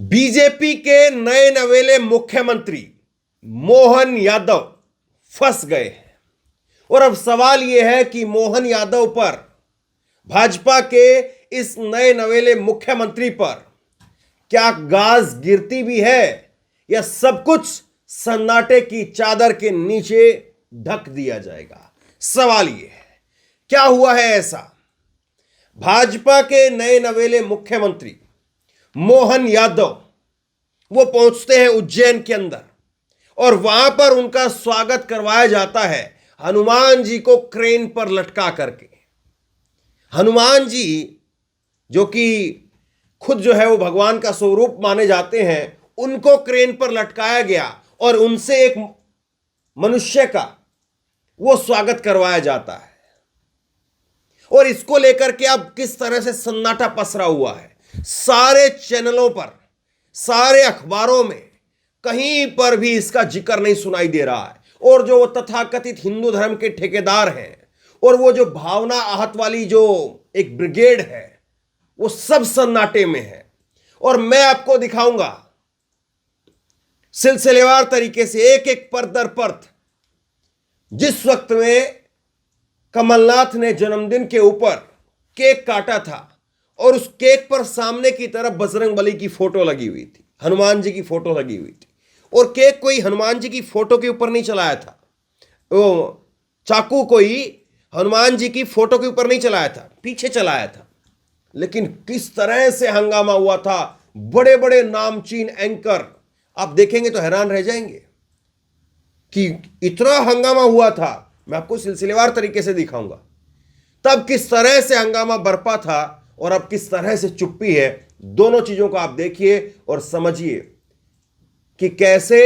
BJP के नए नवेले मुख्यमंत्री मोहन यादव फंस गए हैं और अब सवाल यह है कि मोहन यादव पर, भाजपा के इस नए नवेले मुख्यमंत्री पर क्या गाज गिरती भी है या सब कुछ सन्नाटे की चादर के नीचे ढक दिया जाएगा। सवाल यह है, क्या हुआ है ऐसा? भाजपा के नए नवेले मुख्यमंत्री मोहन यादव वो पहुंचते हैं उज्जैन के अंदर और वहां पर उनका स्वागत करवाया जाता है हनुमान जी को क्रेन पर लटका करके। हनुमान जी जो कि खुद जो है वो भगवान का स्वरूप माने जाते हैं, उनको क्रेन पर लटकाया गया और उनसे एक मनुष्य का वो स्वागत करवाया जाता है। और इसको लेकर के अब किस तरह से सन्नाटा पसरा हुआ है, सारे चैनलों पर, सारे अखबारों में कहीं पर भी इसका जिक्र नहीं सुनाई दे रहा है। और जो वो तथाकथित हिंदू धर्म के ठेकेदार हैं और वो जो भावना आहत वाली जो एक ब्रिगेड है, वो सब सन्नाटे में है। और मैं आपको दिखाऊंगा सिलसिलेवार तरीके से एक एक परत दर परत, जिस वक्त में कमलनाथ ने जन्मदिन के ऊपर केक काटा था और उस केक पर सामने की तरफ बजरंगबली की फोटो लगी हुई थी, हनुमान जी की फोटो लगी हुई थी। और केक कोई हनुमान जी की फोटो के ऊपर नहीं चलाया था, वो चाकू कोई हनुमान जी की फोटो के ऊपर नहीं चलाया था, पीछे चलाया था। लेकिन किस तरह से हंगामा हुआ था, बड़े बड़े नामचीन एंकर, आप देखेंगे तो हैरान रह जाएंगे कि इतना हंगामा हुआ था। मैं आपको सिलसिलेवार तरीके से दिखाऊंगा तब किस तरह से हंगामा बरपा था और अब किस तरह से चुप्पी है। दोनों चीजों को आप देखिए और समझिए कि कैसे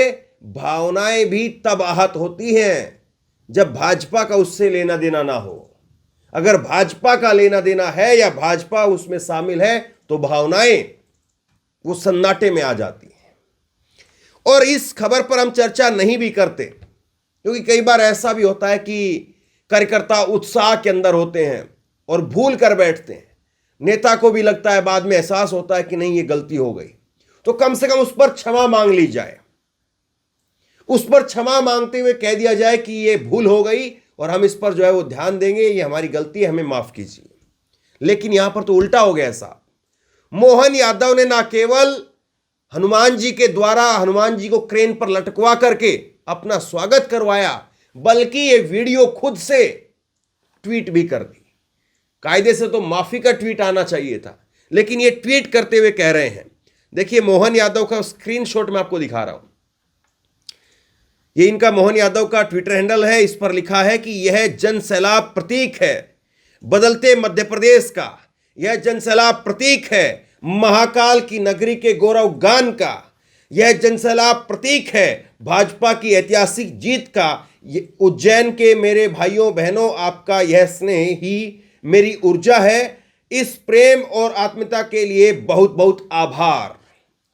भावनाएं भी तब आहत होती हैं जब भाजपा का उससे लेना देना ना हो। अगर भाजपा का लेना देना है या भाजपा उसमें शामिल है तो भावनाएं वो सन्नाटे में आ जाती हैं। और इस खबर पर हम चर्चा नहीं भी करते क्योंकि कई बार ऐसा भी होता है कि कार्यकर्ता उत्साह के अंदर होते हैं और भूल कर बैठते हैं। नेता को भी लगता है, बाद में एहसास होता है कि नहीं ये गलती हो गई, तो कम से कम उस पर क्षमा मांग ली जाए, उस पर क्षमा मांगते हुए कह दिया जाए कि ये भूल हो गई और हम इस पर जो है वो ध्यान देंगे, ये हमारी गलती है, हमें माफ कीजिए। लेकिन यहां पर तो उल्टा हो गया साहब। मोहन यादव ने ना केवल हनुमान जी के द्वारा हनुमान जी को क्रेन पर लटकवा करके अपना स्वागत करवाया, बल्कि ये वीडियो खुद से ट्वीट भी कर दी। कायदे से तो माफी का ट्वीट आना चाहिए था, लेकिन ये ट्वीट करते हुए कह रहे हैं, देखिए मोहन यादव का स्क्रीनशॉट मैं आपको दिखा रहा हूं। ये इनका मोहन यादव का ट्विटर हैंडल है, इस पर लिखा है कि यह जन सैलाब प्रतीक है बदलते मध्य प्रदेश का, यह जन सैलाब प्रतीक है महाकाल की नगरी के गौरव गान का, यह जन सैलाब प्रतीक है भाजपा की ऐतिहासिक जीत का। उज्जैन के मेरे भाइयों बहनों, आपका यह स्नेह ही मेरी ऊर्जा है। इस प्रेम और आत्मीयता के लिए बहुत बहुत आभार।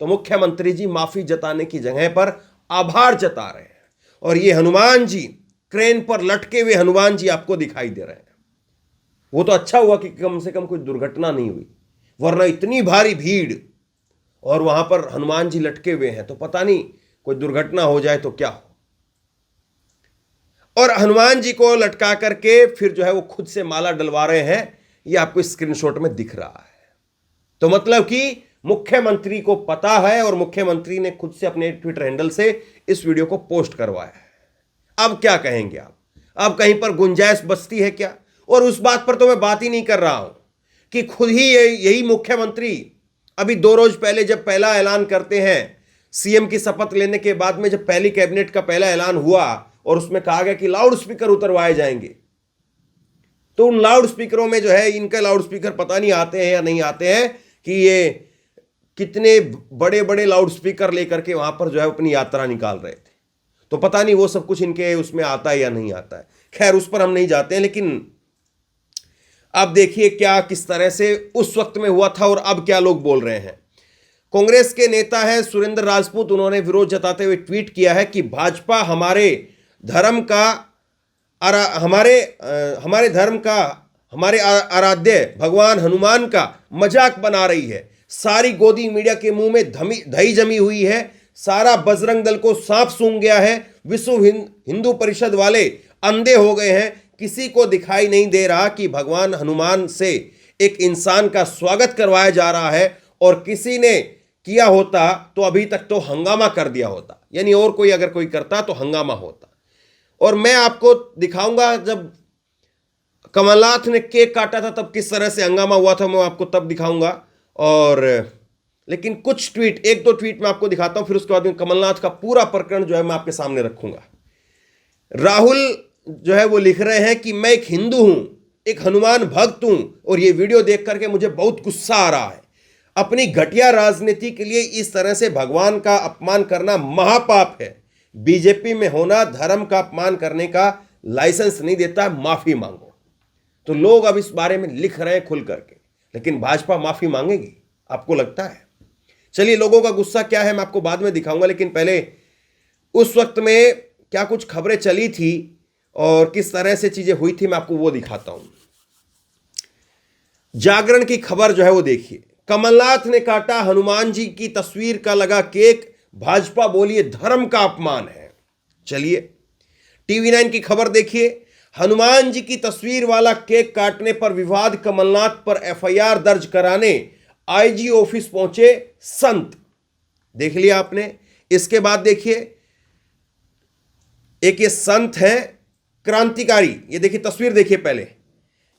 तो मुख्यमंत्री जी माफी जताने की जगह पर आभार जता रहे हैं और ये हनुमान जी, क्रेन पर लटके हुए हनुमान जी आपको दिखाई दे रहे हैं। वो तो अच्छा हुआ कि कम से कम कोई दुर्घटना नहीं हुई, वरना इतनी भारी भीड़ और वहां पर हनुमान जी लटके हुए हैं तो पता नहीं कोई दुर्घटना हो जाए तो क्या हो। और हनुमान जी को लटका करके फिर जो है वो खुद से माला डलवा रहे हैं, ये आपको स्क्रीनशॉट में दिख रहा है। तो मतलब कि मुख्यमंत्री को पता है और मुख्यमंत्री ने खुद से अपने ट्विटर हैंडल से इस वीडियो को पोस्ट करवाया है। अब क्या कहेंगे आप? अब कहीं पर गुंजाइश बचती है क्या? और उस बात पर तो मैं बात ही नहीं कर रहा हूं कि खुद ही यही मुख्यमंत्री अभी 2 रोज पहले जब पहला ऐलान करते हैं, सीएम की शपथ लेने के बाद में जब पहली कैबिनेट का पहला ऐलान हुआ और उसमें कहा गया कि लाउड स्पीकर उतरवाए जाएंगे, तो उन लाउड स्पीकरों में जो है, इनके लाउड स्पीकर पता नहीं आते हैं या नहीं आते हैं कि ये कितने बड़े बड़े लाउड स्पीकर लेकर के वहां पर जो है अपनी यात्रा निकाल रहे थे। तो पता नहीं वो सब कुछ इनके उसमें आता है या नहीं आता है। खैर उस पर हम नहीं जाते हैं, लेकिन अब देखिए क्या किस तरह से उस वक्त में हुआ था और अब क्या लोग बोल रहे हैं। कांग्रेस के नेता हैं सुरेंद्र राजपूत, उन्होंने विरोध जताते हुए ट्वीट किया है कि भाजपा हमारे धर्म का हमारे धर्म का, हमारे आराध्य भगवान हनुमान का मजाक बना रही है। सारी गोदी मीडिया के मुंह में दही जमी हुई है। सारा बजरंग दल को सांप सूंघ गया है। विश्व हिंदू परिषद वाले अंधे हो गए हैं। किसी को दिखाई नहीं दे रहा कि भगवान हनुमान से एक इंसान का स्वागत करवाया जा रहा है, और किसी ने किया होता तो अभी तक तो हंगामा कर दिया होता, यानी और कोई अगर कोई करता तो हंगामा होता। और मैं आपको दिखाऊंगा जब कमलनाथ ने केक काटा था तब किस तरह से हंगामा हुआ था, मैं आपको तब दिखाऊंगा। और लेकिन कुछ ट्वीट, एक दो ट्वीट मैं आपको दिखाता हूं, फिर उसके बाद में कमलनाथ का पूरा प्रकरण जो है मैं आपके सामने रखूंगा। राहुल जो है वो लिख रहे हैं कि मैं एक हिंदू हूं, एक हनुमान भक्त हूं, और ये वीडियो देख करके मुझे बहुत गुस्सा आ रहा है। अपनी घटिया राजनीति के लिए इस तरह से भगवान का अपमान करना महापाप है। बीजेपी में होना धर्म का अपमान करने का लाइसेंस नहीं देता, माफी मांगो। तो लोग अब इस बारे में लिख रहे हैं खुल करके, लेकिन भाजपा माफी मांगेगी, आपको लगता है? चलिए, लोगों का गुस्सा क्या है मैं आपको बाद में दिखाऊंगा, लेकिन पहले उस वक्त में क्या कुछ खबरें चली थी और किस तरह से चीजें हुई थी मैं आपको वो दिखाता हूं। जागरण की खबर जो है वो देखिए। कमलनाथ ने काटा हनुमान जी की तस्वीर का लगा केक, भाजपा बोली ये धर्म का अपमान है। चलिए, TV9 की खबर देखिए। हनुमान जी की तस्वीर वाला केक काटने पर विवाद, कमलनाथ पर FIR दर्ज कराने IG ऑफिस पहुंचे संत। देख लिया आपने। इसके बाद देखिए, एक ये संत है क्रांतिकारी, ये देखिए तस्वीर देखिए पहले।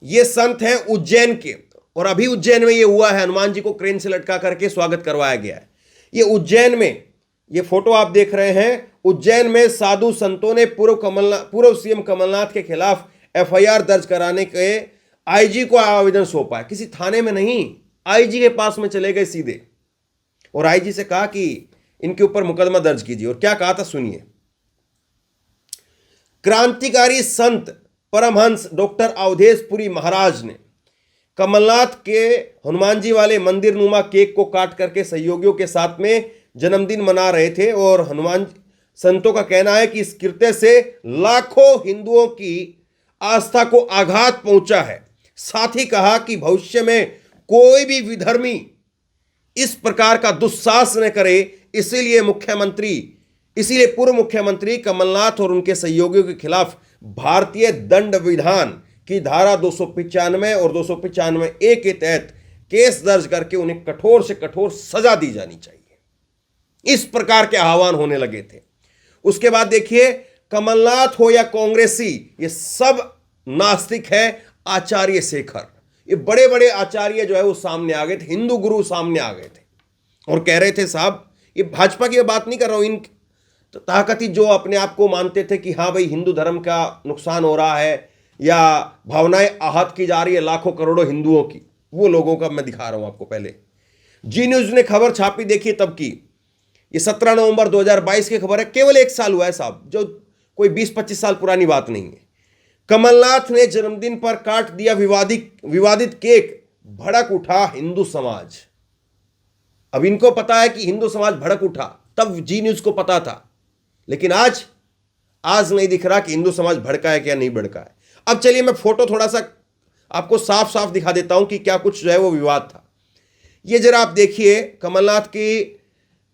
ये संत है उज्जैन के, और अभी उज्जैन में ये हुआ है, हनुमान जी को क्रेन से लटका करके स्वागत करवाया गया है। ये उज्जैन में, ये फोटो आप देख रहे हैं, उज्जैन में साधु संतों ने पूर्व CM कमलनाथ के खिलाफ FIR दर्ज कराने के IG को आवेदन सौंपा है। किसी थाने में नहीं, IG के पास में चले गए सीधे, और IG से कहा कि इनके ऊपर मुकदमा दर्ज कीजिए। और क्या कहा था सुनिए। क्रांतिकारी संत परमहंस डॉक्टर अवधेश पुरी महाराज ने कमलनाथ के हनुमान जी वाले मंदिर नुमा केक को काट करके सहयोगियों के साथ में जन्मदिन मना रहे थे, और हनुमान संतों का कहना है कि इस कृत्य से लाखों हिंदुओं की आस्था को आघात पहुंचा है। साथ ही कहा कि भविष्य में कोई भी विधर्मी इस प्रकार का दुस्साहस न करे, इसीलिए पूर्व मुख्यमंत्री कमलनाथ और उनके सहयोगियों के खिलाफ भारतीय दंड विधान की धारा 295 और 295A के तहत केस दर्ज करके उन्हें कठोर से कठोर सजा दी जानी चाहिए। इस प्रकार के आह्वान होने लगे थे। उसके बाद देखिए, कमलनाथ हो या कांग्रेसी, ये सब नास्तिक है। आचार्य शेखर, ये बड़े बड़े आचार्य जो है वो सामने आ गए थे, हिंदू गुरु सामने आ गए थे, और कह रहे थे साहब, ये भाजपा की बात नहीं कर रहा हूं, इन ताकती जो अपने आप को मानते थे कि हाँ भाई हिंदू धर्म का नुकसान हो रहा है या भावनाएं आहत की जा रही है लाखों करोड़ों हिंदुओं की, वो लोगों का मैं दिखा रहा हूं आपको। पहले जी न्यूज ने खबर छापी, देखिए तब की, ये 17 नवंबर 2022 की खबर है, केवल 1 साल हुआ है साहब, जो कोई 20-25 साल पुरानी बात नहीं है। कमलनाथ ने जन्मदिन पर काट दिया विवादित केक, भड़क उठा हिंदू समाज। अब इनको पता है कि हिंदू समाज भड़क उठा, तब जी न्यूज को पता था, लेकिन आज नहीं दिख रहा कि हिंदू समाज भड़का है क्या नहीं भड़का है। अब चलिए मैं फोटो थोड़ा सा आपको साफ साफ दिखा देता हूं कि क्या कुछ जो है वो विवाद था। ये जरा आप देखिए, कमलनाथ की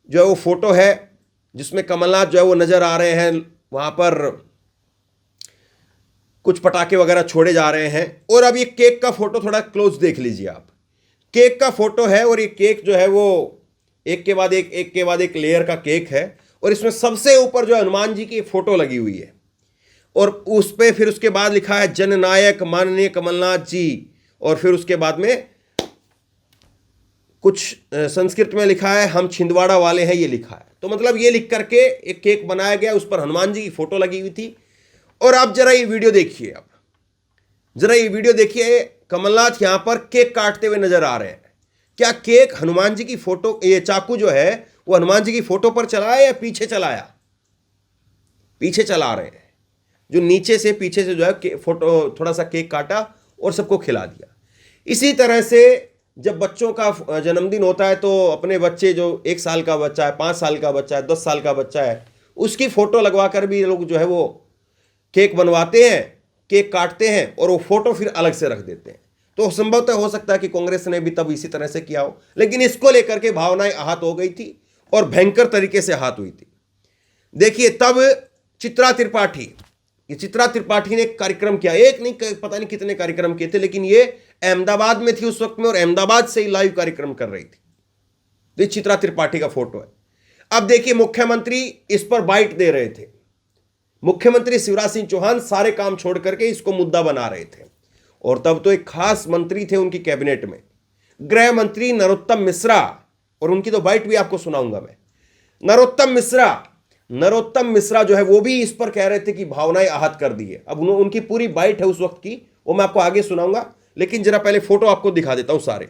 जो है वो फोटो है, जिसमें कमलनाथ जो है वो नजर आ रहे हैं, वहां पर कुछ पटाखे वगैरह छोड़े जा रहे हैं। और अब ये केक का फोटो थोड़ा क्लोज देख लीजिए आप। केक का फोटो है, और ये केक जो है वो एक के बाद एक लेयर का केक है, और इसमें सबसे ऊपर जो हनुमान जी की फोटो लगी हुई है, और उस पे फिर उसके बाद लिखा है जननायक माननीय कमलनाथ जी, और फिर उसके बाद में कुछ संस्कृत में लिखा है हम छिंदवाड़ा वाले हैं, ये लिखा है। तो मतलब ये लिख करके एक केक बनाया गया, उस पर हनुमान जी की फोटो लगी हुई थी। और आप जरा ये वीडियो देखिए, कमलनाथ यहां पर केक काटते हुए नजर आ रहे हैं। क्या केक हनुमान जी की फोटो, ये चाकू जो है वो हनुमान जी की फोटो पर चलाया या पीछे चलाया? पीछे चला रहे हैं, जो नीचे से पीछे से जो है फोटो थोड़ा सा केक काटा और सबको खिला दिया। इसी तरह से जब बच्चों का जन्मदिन होता है तो अपने बच्चे, जो 1 साल का बच्चा है, 5 साल का बच्चा है, 10 साल का बच्चा है, उसकी फोटो लगवा कर भी लोग जो है वो केक बनवाते हैं, केक काटते हैं, और वो फोटो फिर अलग से रख देते हैं। तो संभवतः हो सकता है कि कांग्रेस ने भी तब इसी तरह से किया हो, लेकिन इसको लेकर के भावनाएं आहत हो गई थी और भयंकर तरीके से आहत हुई थी। देखिए तब चित्रा त्रिपाठी ने कार्यक्रम किया, एक नहीं पता नहीं कितने कार्यक्रम किए थे, लेकिन ये अहमदाबाद में थी उस वक्त में और अहमदाबाद से ही लाइव कार्यक्रम कर रही थी। तो ये चित्रा त्रिपाठी का फोटो है। अब देखिए मुख्यमंत्री इस पर बाइट दे रहे थे, मुख्यमंत्री शिवराज सिंह चौहान सारे काम छोड़ करके इसको मुद्दा बना रहे थे। और तब तो एक खास मंत्री थे उनकी कैबिनेट में, गृह मंत्री नरोत्तम मिश्रा, और उनकी तो बाइट भी आपको सुनाऊंगा मैं। नरोत्तम मिश्रा जो है वो भी इस पर कह रहे थे कि भावनाएं आहत कर दी है। अब उनकी पूरी बाइट है उस वक्त की, वो मैं आपको आगे सुनाऊंगा, लेकिन जरा पहले फोटो आपको दिखा देता हूं सारे।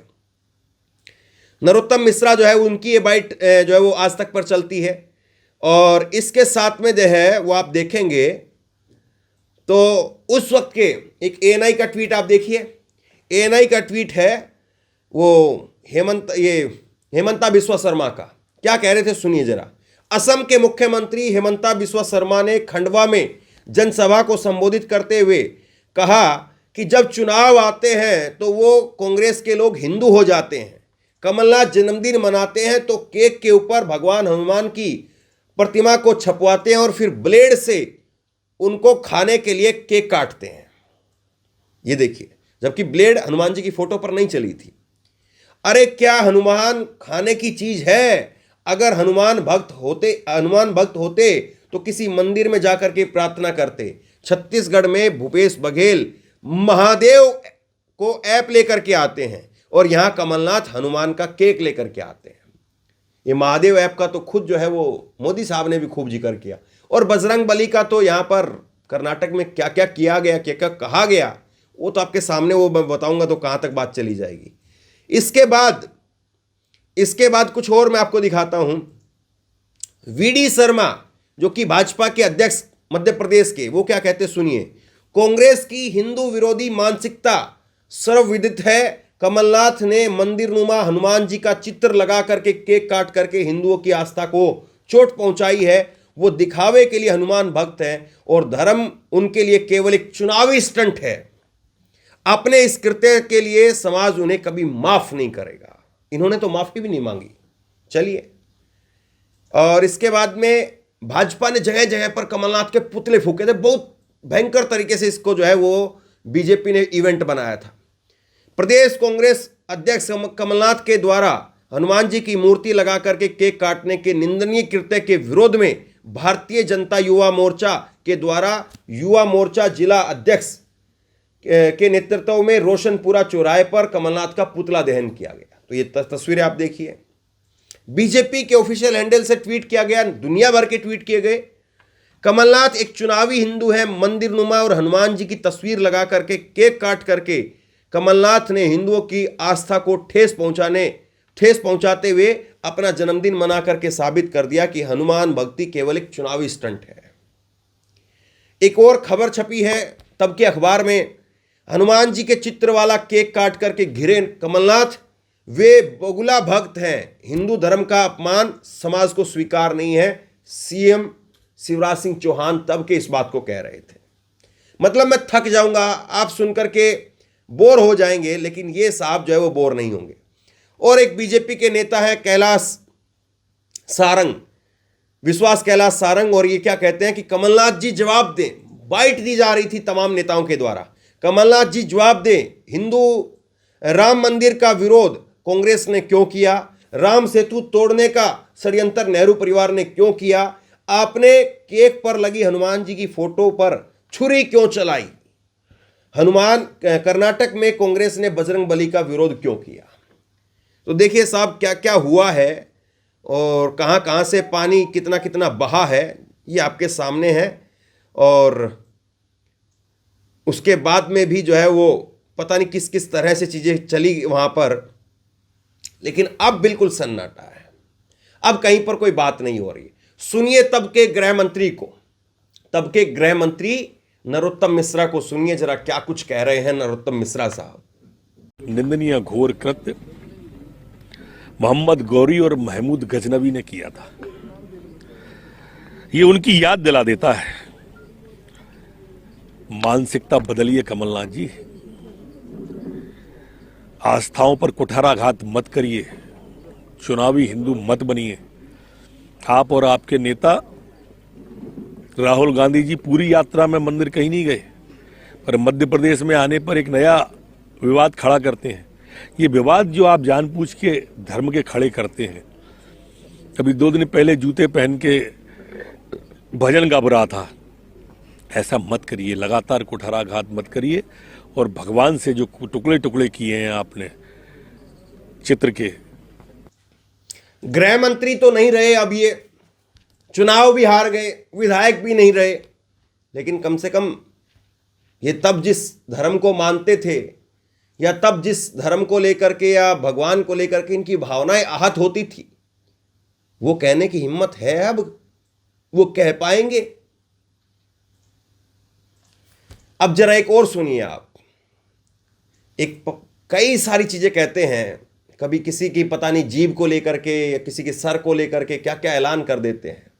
नरोत्तम मिश्रा जो है उनकी ये बाइट जो है वो आज तक पर चलती है। और इसके साथ में जो है वो आप देखेंगे तो उस वक्त के एक एएनआई का ट्वीट आप देखिए। एएनआई का ट्वीट है वो हेमंता बिस्वा शर्मा का। क्या कह रहे थे सुनिए जरा। असम के मुख्यमंत्री हेमंता बिस्वा शर्मा ने खंडवा में जनसभा को संबोधित करते हुए कहा कि जब चुनाव आते हैं तो वो कांग्रेस के लोग हिंदू हो जाते हैं। कमलनाथ जन्मदिन मनाते हैं तो केक के ऊपर भगवान हनुमान की प्रतिमा को छपवाते हैं और फिर ब्लेड से उनको खाने के लिए केक काटते हैं। ये देखिए, जबकि ब्लेड हनुमान जी की फोटो पर नहीं चली थी। अरे क्या हनुमान खाने की चीज है? अगर हनुमान भक्त होते तो किसी मंदिर में जाकर के प्रार्थना करते। छत्तीसगढ़ में भूपेश बघेल महादेव को ऐप लेकर के आते हैं और यहां कमलनाथ हनुमान का केक लेकर के आते हैं। ये महादेव ऐप का तो खुद जो है वो मोदी साहब ने भी खूब जिक्र किया, और बजरंग बली का तो यहां पर कर्नाटक में क्या क्या किया गया, क्या क्या कहा गया, वो तो आपके सामने वो मैं बताऊंगा तो कहां तक बात चली जाएगी। इसके बाद कुछ और मैं आपको दिखाता हूं। वीडी शर्मा जो कि भाजपा के अध्यक्ष मध्य प्रदेश के, वो क्या कहते सुनिए। कांग्रेस की हिंदू विरोधी मानसिकता सर्वविदित है। कमलनाथ ने मंदिरनुमा हनुमान जी का चित्र लगा करके केक काट करके हिंदुओं की आस्था को चोट पहुंचाई है। वो दिखावे के लिए हनुमान भक्त हैं और धर्म उनके लिए केवल एक चुनावी स्टंट है। अपने इस कृत्य के लिए समाज उन्हें कभी माफ नहीं करेगा। इन्होंने तो माफी भी नहीं मांगी। चलिए, और इसके बाद में भाजपा ने जगह जगह पर कमलनाथ के पुतले फूके थे। बहुत भयंकर तरीके से इसको जो है वो बीजेपी ने इवेंट बनाया था। प्रदेश कांग्रेस अध्यक्ष कमलनाथ के द्वारा हनुमान जी की मूर्ति लगा करके केक काटने के निंदनीय कृत्य के विरोध में भारतीय जनता युवा मोर्चा के द्वारा युवा मोर्चा जिला अध्यक्ष के नेतृत्व में रोशनपुरा चौराहे पर कमलनाथ का पुतला दहन किया गया। तो ये तस्वीरें आप देखिए। बीजेपी के ऑफिशियल हैंडल से ट्वीट किया गया, दुनिया भर के ट्वीट किए गए। कमलनाथ एक चुनावी हिंदू है। मंदिरनुमा और हनुमान जी की तस्वीर लगा करके केक काट करके कमलनाथ ने हिंदुओं की आस्था को ठेस पहुंचाते हुए अपना जन्मदिन मना करके साबित कर दिया कि हनुमान भक्ति केवल एक चुनावी स्टंट है। एक और खबर छपी है तब के अखबार में, हनुमान जी के चित्र वाला केक काट करके घिरे कमलनाथ, वे बगुला भक्त हैं। हिंदू धर्म का अपमान समाज को स्वीकार नहीं है। सीएम शिवराज सिंह चौहान तब के इस बात को कह रहे थे। मतलब मैं थक जाऊंगा, आप सुनकर के बोर हो जाएंगे, लेकिन ये साहब जो है वो बोर नहीं होंगे। और एक बीजेपी के नेता है विश्वास कैलाश सारंग, और ये क्या कहते हैं कि कमलनाथ जी जवाब दें। बाइट दी जा रही थी तमाम नेताओं के द्वारा, कमलनाथ जी जवाब दें, हिंदू राम मंदिर का विरोध कांग्रेस ने क्यों किया? राम सेतु तोड़ने का षड्यंत्र नेहरू परिवार ने क्यों किया? आपने केक पर लगी हनुमान जी की फोटो पर छुरी क्यों चलाई? कर्नाटक में कांग्रेस ने बजरंग बली का विरोध क्यों किया? तो देखिए साहब क्या क्या हुआ है और कहां कहां से पानी कितना कितना बहा है, ये आपके सामने है। और उसके बाद में भी जो है वो पता नहीं किस किस तरह से चीजें चली वहां पर, लेकिन अब बिल्कुल सन्नाटा है। अब कहीं पर कोई बात नहीं हो रही। सुनिए तब के गृह मंत्री नरोत्तम मिश्रा को सुनिए जरा, क्या कुछ कह रहे हैं नरोत्तम मिश्रा साहब। निंदनीय घोर कृत्य मोहम्मद गौरी और महमूद गजनवी ने किया था। ये उनकी याद दिला देता है। मानसिकता बदलिए कमलनाथ जी। आस्थाओं पर कुठाराघात मत करिए, चुनावी हिंदू मत बनिए। आप और आपके नेता राहुल गांधी जी पूरी यात्रा में मंदिर कहीं नहीं गए, पर मध्य प्रदेश में आने पर एक नया विवाद खड़ा करते हैं। ये विवाद जो आप जानबूझ के धर्म के खड़े करते हैं, अभी 2 दिन पहले जूते पहन के भजन गा रहा था, ऐसा मत करिए, लगातार कुठाराघात मत करिए। और भगवान से जो टुकड़े टुकड़े किए हैं आपने चित्र के। गृह मंत्री तो नहीं रहे, अब ये चुनाव भी हार गए, विधायक भी नहीं रहे, लेकिन कम से कम ये तब जिस धर्म को मानते थे या तब जिस धर्म को लेकर के या भगवान को लेकर के इनकी भावनाएं आहत होती थी, वो कहने की हिम्मत है अब, वो कह पाएंगे। अब जरा एक और सुनिए आप। कई सारी चीजें कहते हैं, कभी किसी की पता नहीं जीभ को लेकर के या किसी के सर को लेकर के क्या क्या ऐलान कर देते हैं,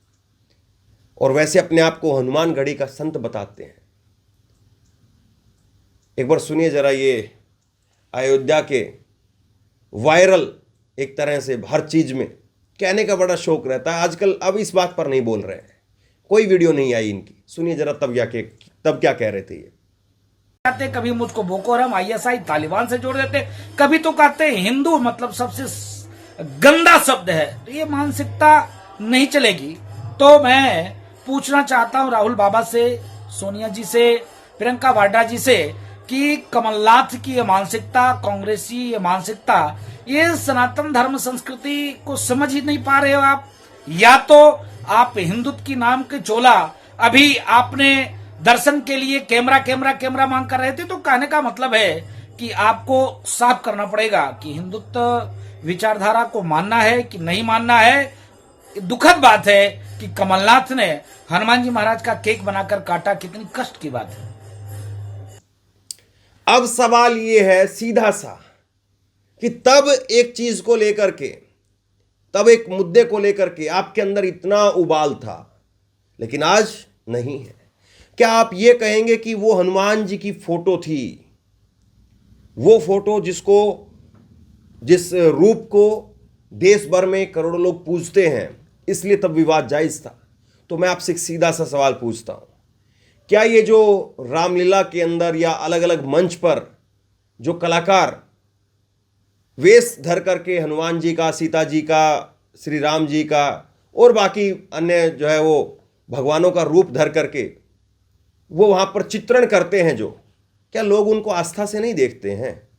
और वैसे अपने आप को हनुमान गढ़ी का संत बताते हैं। एक बार सुनिए जरा, ये अयोध्या के वायरल एक तरह से हर चीज में कहने का बड़ा शौक रहता है आजकल, अब इस बात पर नहीं बोल रहे हैं, कोई वीडियो नहीं आई इनकी, सुनिए जरा तब क्या कह रहे थे ये। कभी मुझको बोको हराम आईएसआई तालिबान से जोड़ देते, कभी तो कहते हैं हिंदू मतलब सबसे गंदा शब्द है। तो ये मानसिकता नहीं चलेगी। तो मैं पूछना चाहता हूं राहुल बाबा से, सोनिया जी से, प्रियंका वाड्रा जी से कि कमलनाथ की ये मानसिकता, कांग्रेसी ये मानसिकता, ये सनातन धर्म संस्कृति को समझ ही नहीं पा रहे हो आप, या तो आप हिंदुत्व की नाम के चोला अभी आपने दर्शन के लिए कैमरा मांग कर रहे थे। तो कहने का मतलब है कि आपको साफ करना पड़ेगा कि हिंदुत्व विचारधारा को मानना है कि नहीं मानना है। दुखद बात है कि कमलनाथ ने हनुमान जी महाराज का केक बनाकर काटा, कितनी कष्ट की बात है। अब सवाल यह है सीधा सा कि तब एक चीज को लेकर के, तब एक मुद्दे को लेकर के आपके अंदर इतना उबाल था, लेकिन आज नहीं है। क्या आप ये कहेंगे कि वो हनुमान जी की फोटो थी, वो फोटो जिस रूप को देश भर में करोड़ों लोग पूजते हैं, इसलिए तब विवाद जायज था? तो मैं आपसे एक सीधा सा सवाल पूछता हूं, क्या ये जो रामलीला के अंदर या अलग अलग मंच पर जो कलाकार वेश धर करके हनुमान जी का, सीता जी का, श्री राम जी का और बाकी अन्य जो है वो भगवानों का रूप धर करके वो वहां पर चित्रण करते हैं, जो क्या लोग उनको आस्था से नहीं देखते हैं?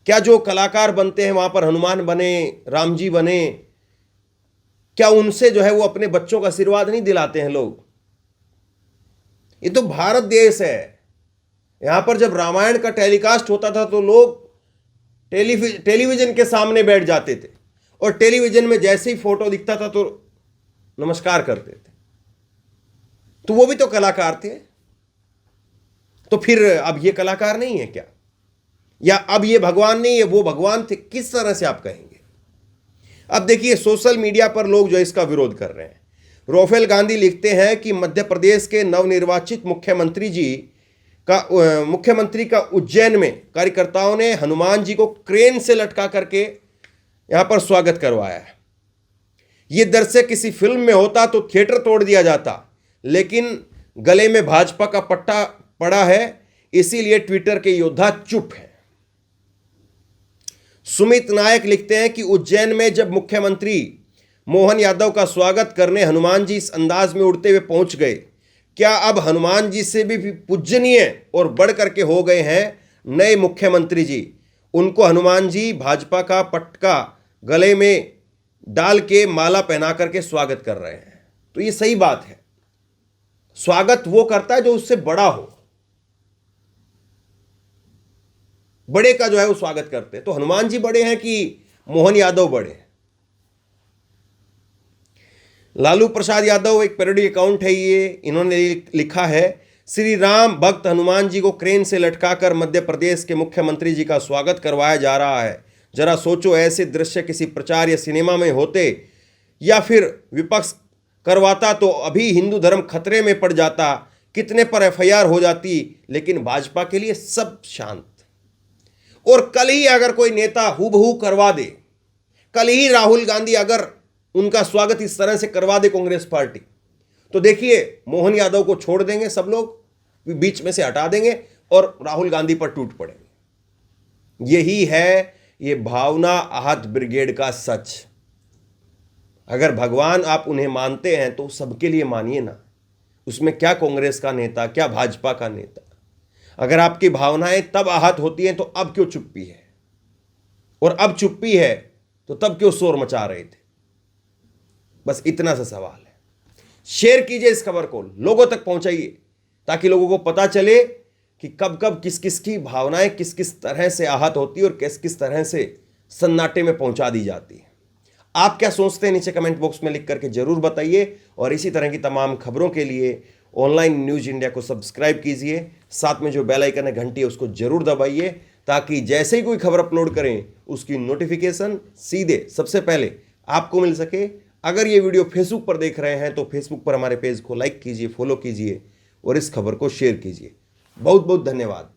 क्या जो कलाकार बनते हैं वहां पर हनुमान बने, राम जी बने, क्या उनसे जो है वो अपने बच्चों का आशीर्वाद नहीं दिलाते हैं लोग? ये तो भारत देश है। यहां पर जब रामायण का टेलीकास्ट होता था तो लोग टेलीविजन के सामने बैठ जाते थे और टेलीविजन में जैसे ही फोटो दिखता था तो नमस्कार करते थे। तो वो भी तो कलाकार थे। तो फिर अब ये कलाकार नहीं है क्या? या अब ये भगवान नहीं है, वो भगवान थे? किस तरह से आप कहेंगे? अब देखिए, सोशल मीडिया पर लोग जो इसका विरोध कर रहे हैं। रोफेल गांधी लिखते हैं कि मध्य प्रदेश के नवनिर्वाचित मुख्यमंत्री का उज्जैन में कार्यकर्ताओं ने हनुमान जी को क्रेन से लटका करके यहां पर स्वागत करवाया है। यह दृश्य किसी फिल्म में होता तो थिएटर तोड़ दिया जाता, लेकिन गले में भाजपा का पट्टा पड़ा है, इसीलिए ट्विटर के योद्धा चुप हैं। सुमित नायक लिखते हैं कि उज्जैन में जब मुख्यमंत्री मोहन यादव का स्वागत करने हनुमान जी इस अंदाज में उड़ते हुए पहुंच गए, क्या अब हनुमान जी से भी पूजनीय और बढ़ करके हो गए हैं नए मुख्यमंत्री जी? उनको हनुमान जी भाजपा का पटका गले में डाल के माला पहना करके स्वागत कर रहे हैं। तो ये सही बात है, स्वागत वो करता है जो उससे बड़ा हो, बड़े का जो है वो स्वागत करते हैं। तो हनुमान जी बड़े हैं कि मोहन यादव बड़े हैं? लालू प्रसाद यादव एक पैरोडी अकाउंट है ये, इन्होंने लिखा है, श्री राम भक्त हनुमान जी को क्रेन से लटकाकर मध्य प्रदेश के मुख्यमंत्री जी का स्वागत करवाया जा रहा है। जरा सोचो, ऐसे दृश्य किसी प्रचार या सिनेमा में होते या फिर विपक्ष करवाता तो अभी हिंदू धर्म खतरे में पड़ जाता, कितने पर एफआईआर हो जाती, लेकिन भाजपा के लिए सब शांत। और कल ही अगर कोई नेता हूबहू करवा दे, कल ही राहुल गांधी अगर उनका स्वागत इस तरह से करवा दे कांग्रेस पार्टी, तो देखिए मोहन यादव को छोड़ देंगे, सब लोग बीच में से हटा देंगे और राहुल गांधी पर टूट पड़ेंगे। यही है ये भावना आहत ब्रिगेड का सच। अगर भगवान आप उन्हें मानते हैं तो सबके लिए मानिए ना, उसमें क्या कांग्रेस का नेता, क्या भाजपा का नेता। अगर आपकी भावनाएं तब आहत होती हैं तो अब क्यों चुप्पी है, और अब चुप्पी है तो तब क्यों शोर मचा रहे थे। बस इतना सा सवाल है। शेयर कीजिए इस खबर को, लोगों तक पहुंचाइए, ताकि लोगों को पता चले कि कब कब किस किस की भावनाएं किस किस तरह से आहत होती है और किस किस तरह से सन्नाटे में पहुंचा दी जाती है। आप क्या सोचते हैं नीचे कमेंट बॉक्स में लिख करके जरूर बताइए, और इसी तरह की तमाम खबरों के लिए ऑनलाइन न्यूज इंडिया को सब्सक्राइब कीजिए, साथ में जो बेल आइकन है घंटी है उसको जरूर दबाइए, ताकि जैसे ही कोई खबर अपलोड करें उसकी नोटिफिकेशन सीधे सबसे पहले आपको मिल सके। अगर ये वीडियो फेसबुक पर देख रहे हैं तो फेसबुक पर हमारे पेज को लाइक कीजिए, फॉलो कीजिए और इस खबर को शेयर कीजिए। बहुत बहुत धन्यवाद।